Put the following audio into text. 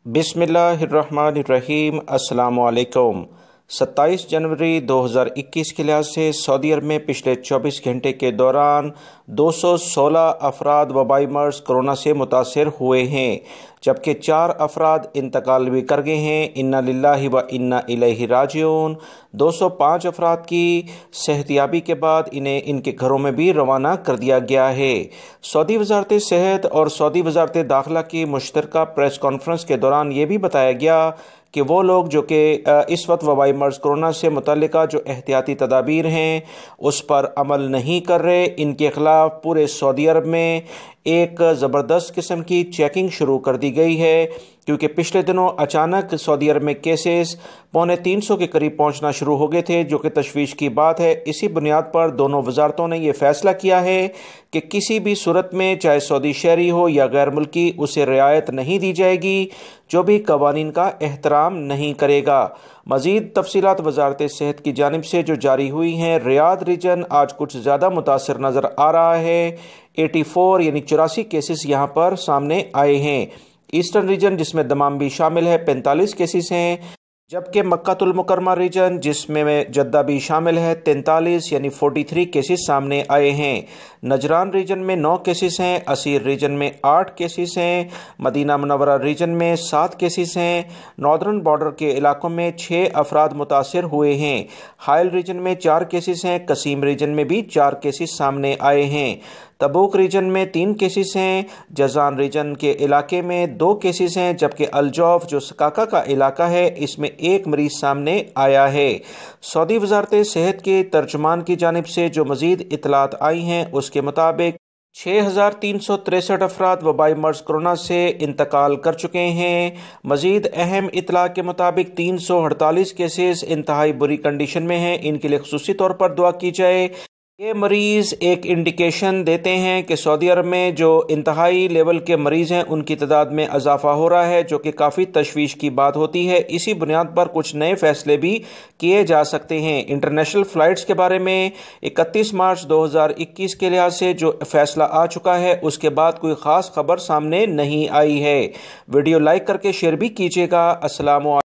बिस्मिल्लाहिर्रहमानिर्रहीम। अस्सलामु अलैकुम। 27 जनवरी 2021 के लिहाज से सऊदी अरब में पिछले 24 घंटे के दौरान 216 अफराद वबाई मर्ज़ कोरोना से मुतासर हुए हैं, जबकि 4 अफराद इंतकाल भी कर गए हैं। इन्ना लिल्लाहि व इन्ना इलैहि राजिऊन। 205 अफराद की सेहतियाबी के बाद इन्हें इनके घरों में भी रवाना कर दिया गया है। सऊदी वजारत सेहत और सऊदी वजारत दाखिला की मुश्तरका प्रेस कॉन्फ्रेंस के दौरान ये भी बताया गया कि वो लोग जो कि इस वक्त वबाई मर्ज़ कोरोना से मुतल्लिका जो एहतियाती तदाबीर हैं उस पर अमल नहीं कर रहे, इनके ख़िलाफ़ पूरे सऊदी अरब में एक ज़बरदस्त किस्म की चेकिंग शुरू कर दी गई है, क्योंकि पिछले दिनों अचानक सऊदी अरब में केसेस 250 के करीब पहुंचना शुरू हो गए थे, जो कि तशवीश की बात है। इसी बुनियाद पर दोनों वजारतों ने यह फ़ैसला किया है कि किसी भी सूरत में चाहे सऊदी शहरी हो या गैर मुल्की, उसे रियायत नहीं दी जाएगी जो भी कवानीन का एहतराम नहीं करेगा। मज़ीद तफसीलात वजारत सेहत की जानिब से जो जारी हुई हैं, रियाद रीजन आज कुछ ज़्यादा मुतासर नज़र आ रहा है। 84 यानी 84 केसेस यहाँ पर सामने आए हैं। ईस्टर्न रीजन जिसमें दमाम भी शामिल है 45 केसेस हैं, जबकि मक्कातुल मुकरमा रीजन जिसमें जद्दा भी शामिल है 43 यानी 43 केसेस सामने आए हैं। नजरान रीजन में 9 केसेस हैं, असीर रीजन में 8 केसेस हैं, मदीना मुनव्वरा रीजन में 7 केसेस हैं, नॉर्दर्न बॉर्डर के इलाकों में 6 अफराद मुतासर हुए हैं। हाइल रीजन में 4 केसेस हैं, कसीम रीजन में भी 4 केसेस सामने आए हैं। तबूक रीजन में 3 केसेस हैं, जजान रीजन के इलाके में 2 केसेस हैं, जबकि अलजौफ जो सकाका का इलाका है इसमें 1 मरीज सामने आया है। सऊदी वजारत सेहत के तर्जुमान की जानिब से जो मज़ीद इतलात आई हैं उसके मुताबिक 6,363 अफराद वबाई मर्ज़ कोरोना से इंतकाल कर चुके हैं। मज़ीद अहम इतला के मुताबिक 348 केसेस इंतहाई बुरी कंडीशन में हैं, इनके लिए खुसूसी तौर पर दुआ की जाए। ये मरीज़ एक इंडिकेशन देते हैं कि सऊदी अरब में जो इंतहाई लेवल के मरीज़ हैं उनकी तादाद में इजाफा हो रहा है, जो कि काफ़ी तशवीश की बात होती है। इसी बुनियाद पर कुछ नए फैसले भी किए जा सकते हैं। इंटरनेशनल फ़्लाइट्स के बारे में 31 मार्च 2021 के लिहाज से जो फ़ैसला आ चुका है उसके बाद कोई ख़ास खबर सामने नहीं आई है। वीडियो लाइक करके शेयर भी कीजिएगा। अस्सलाम।